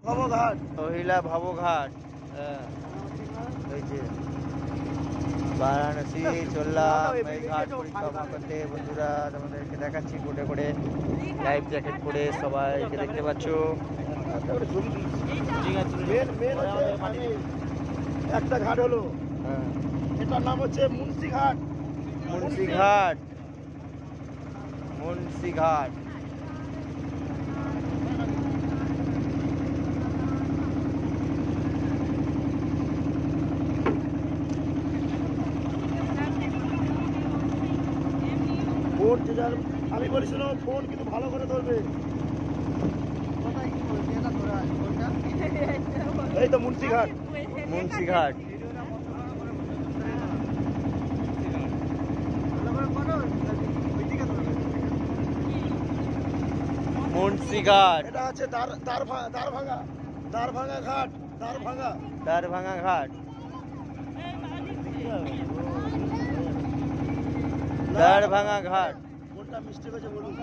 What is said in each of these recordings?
ভবঘাট, মহিলা ভবঘাট। এই যে বারাণসী চললাম এই ঘাট পরিক্রমা করতে। বন্ধুরা তোমাদেরকে দেখাচ্ছি বোটে করে, লাইফ জ্যাকেট পরে সবাইকে দেখতে পাচ্ছ। একটা ঘাট হলো, এটার নাম হচ্ছে মুন্সিঘাট। মুন্সিঘাট, মুন্সিঘাট। ফোন যে যার, আমি বলেছিল ফোন কিন্তু ভালো করে ধরবে। এই তো মুন্সিঘাট, মুন্সিঘাট। মুন্সিঘাট, এটা আছে দারভাঙা ঘাট, দারভাঙা ঘাট, দারভাঙা ঘাট। কোনটা মিস্টেক হয়েছে বলুন?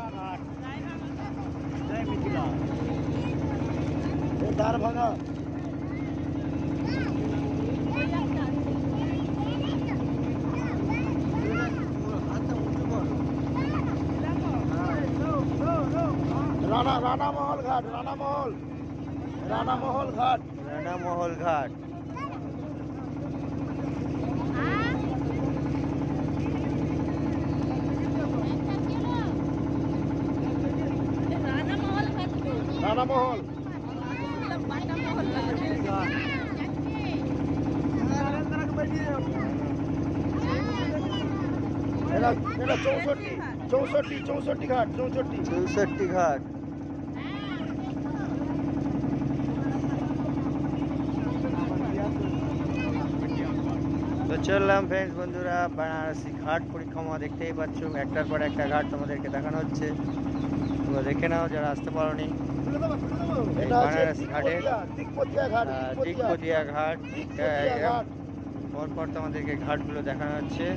দারভাঙা। রানামহল ঘাট, রানামহল ঘাট, রানামহল ঘাট। রানামহল। এটা 64 ঘাট, 64 ঘাট। তো চললাম ফ্রেন্ডস বন্ধুরা বারাণসী ঘাট পরিক্রমা। দেখতেই পাচ্ছ একটার পর একটা ঘাট তোমাদেরকে দেখানো হচ্ছে, তো দেখে নাও যারা আসতে পারোনি। বারাণসী ঘাটের দিকপতিয়া ঘাট, পরপর তোমাদেরকে ঘাটগুলো দেখানো হচ্ছে।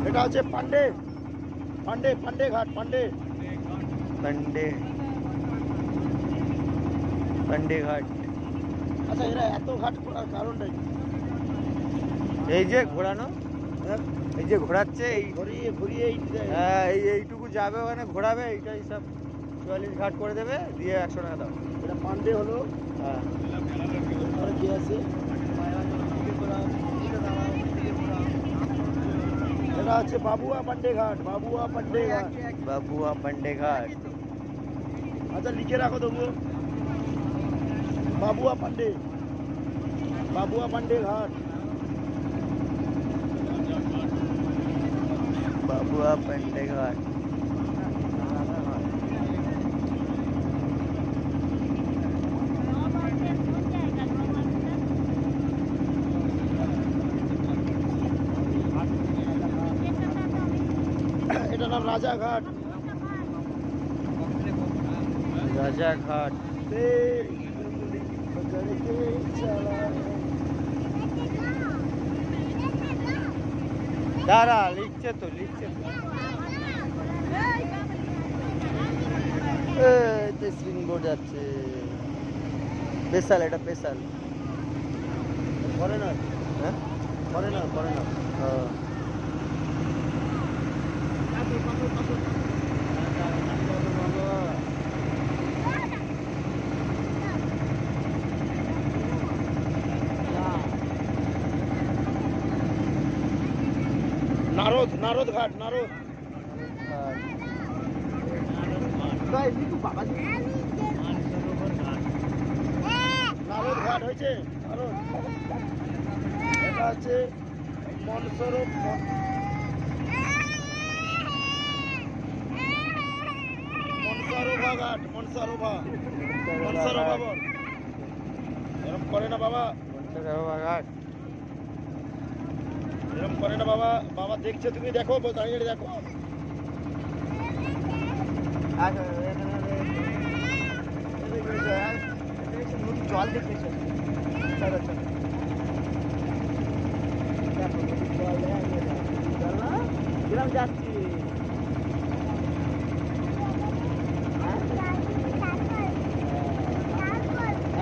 এটা হচ্ছে পান্ডে ঘাট, পান্ডে ঘাট। আচ্ছা, এরা এত ঘাট করার কারণটা কি? এই যে ঘোরানো, এই যে ঘোরাচ্ছে, এই ঘুরিয়ে হ্যাঁ এইটুকু যাবে ওখানে ঘোরাবে, এইটাই সব 44 ঘাট করে দেবে, দিয়ে 100 টাকা দাও। এটা পান্ডে হলো। হ্যাঁ, কি আছে? এটা হচ্ছে বাবুয়া পান্ডে ঘাট। বাবুয়া পান্ডে ঘাট। আচ্ছা, লিখে রাখো দেবো, বাবুয়া পান্ডে ঘাট। বাবুয়া পান্ডে ঘাট। এটার নাম রাজাঘাট। রাজাঘাট। দাঁড়া, লিখছে তো স্ক্রিন বোর্ড যাচ্ছে। পেশাল, এটা পেশাল। ফরেনার, হ্যাঁ ফরেনার। নারদ ঘাট। নারদ ঘাট হয়েছে। এটা হচ্ছে মনসারোভা ঘাট। মনসারোভা বল। এরকম করে না বাবা, ঘাট। এরকম করে না বাবা। বাবা দেখছে, তুমি দেখো, দাঁড়িয়ে দেখো। আচ্ছা বালতি খেয়েছে চলো চলো কিরম যাচ্ছি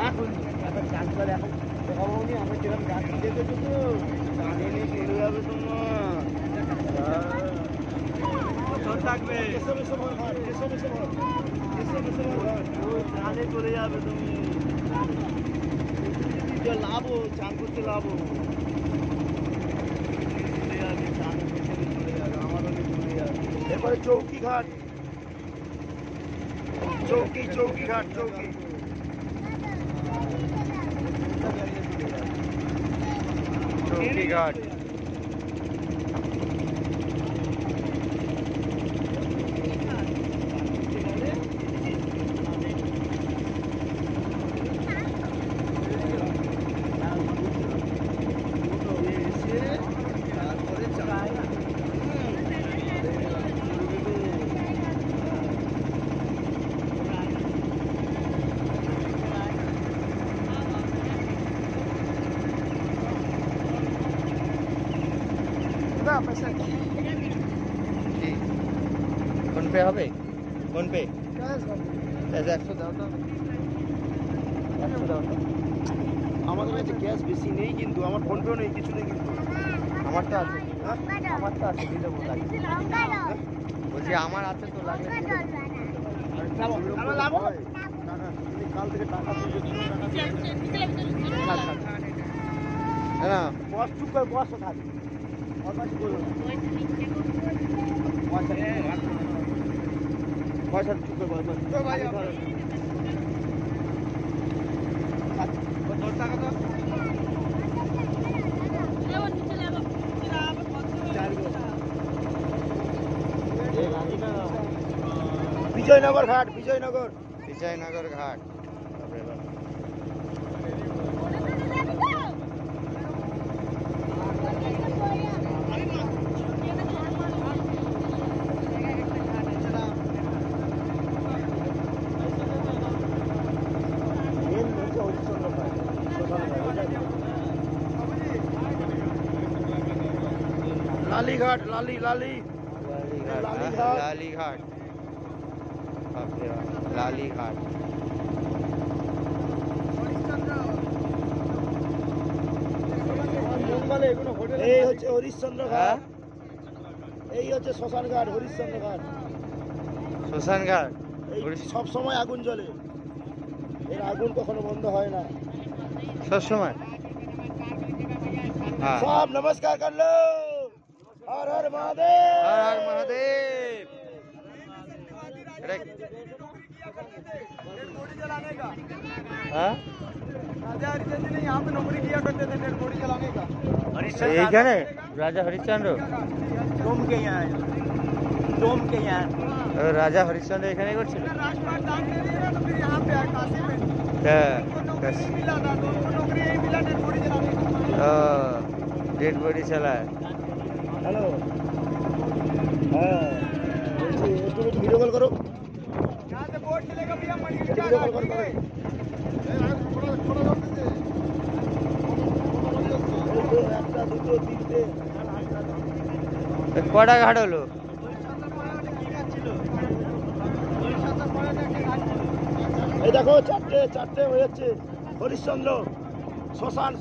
এখন এখন চান করে এখন দেখাবনি আমি কিরম যাচ্ছি দেখেছো তো কানে নিয়ে চলে যাবে তোমার থাকবে কানে চলে যাবে তুমি লাভ চান করতে লাভ এরপরে চৌকি ঘাট চৌকি ঘাট চৌকি ঘাট ফোন পে হবে ফোন পে 100 দাও তো 100 দাও তো আমাদের কাছে গ্যাস বেশি নেই কিন্তু আমার ফোন পেও নেই কিছু নেই কিন্তু আমার তো আছে আমার তো আছে দিলে বল বলছি আমার আছে তো লাগলে কাল থেকে টাকা না বস চুপ করে বস থাকে পয়সা চুপ করে বস টাকা তো বিজয়নগর ঘাট বিজয়নগর ঘাট লালিঘাট লালিঘাট লালিঘাট এই হচ্ছে হরিশ্চন্দ্র ঘাট এই হচ্ছে শ্মশান ঘাট হরিশ্চন্দ্র ঘাট শ্মশান ঘাট সব সময় আগুন জ্বলে এর আগুন কখনো বন্ধ হয় না সব সময় সব নমস্কার कर लो हर हर महादेव हर हर महादेव हाँ राजा हरिश्चंद्र ने यहाँ पे नौकरी किया करते थे डेड बॉडी जलाने का এইখানে রাজা হরিশ্চন্দ্র डोम के यहाँ डोम के यहाँ রাজা হরিশ্চন্দ্র এখানে করছিল राजपाट दान दे दिया तो फिर यहाँ पे आया काशी में কাশি मिला था तो उनको नौकरी यही मिला डेड बॉडी जलाने का डेड बॉडी चला है हेलो हाँ একটু ভিডিও কল করো यहाँ से बोर्ड चलेगा भैया मंदिर का वीडियो कॉल करो একটা দুটো তিনটে কটা ঘাট হলো এই দেখো চারটে হয়ে যাচ্ছে হরিশ্চন্দ্র শ্মশান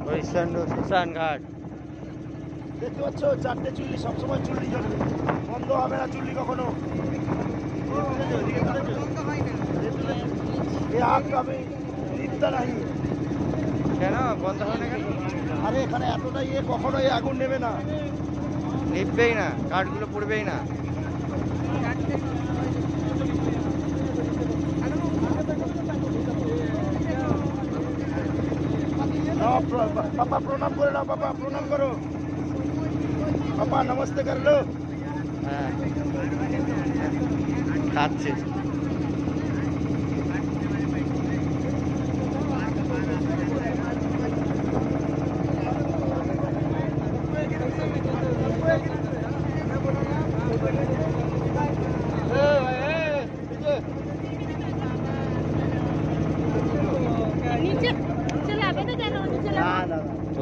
হরিশ্চন্দ্র শ্মশান ঘাট দেখতে পাচ্ছ চারটে চুল্লি সবসময় চুল্লি জ্বলবে বন্ধ হবে না চুল্লি কখনো আগ কবে নিত্যা নাহি কেন বন্ধ হবে না কেন আরে এখানে এতটাই কখনো এই আগুন নেবে না নিভবেই না কাঠগুলো পুড়বেই না पापा प्रणाम करो ना पापा प्रणाम करो पापा नमस्ते कर लो হ্যাঁ খাচ্ছে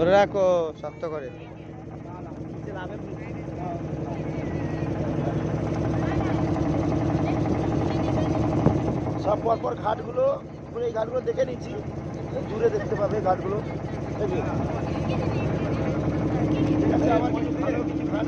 ধরে রাখো শক্ত করে। সব পরপর ঘাটগুলো পুরো এই ঘাটগুলো দেখে নিচ্ছি, দূরে দেখতে পাবে ঘাটগুলো। ঠিক আছে, আবার কিছু ভালো কিছু ঘাট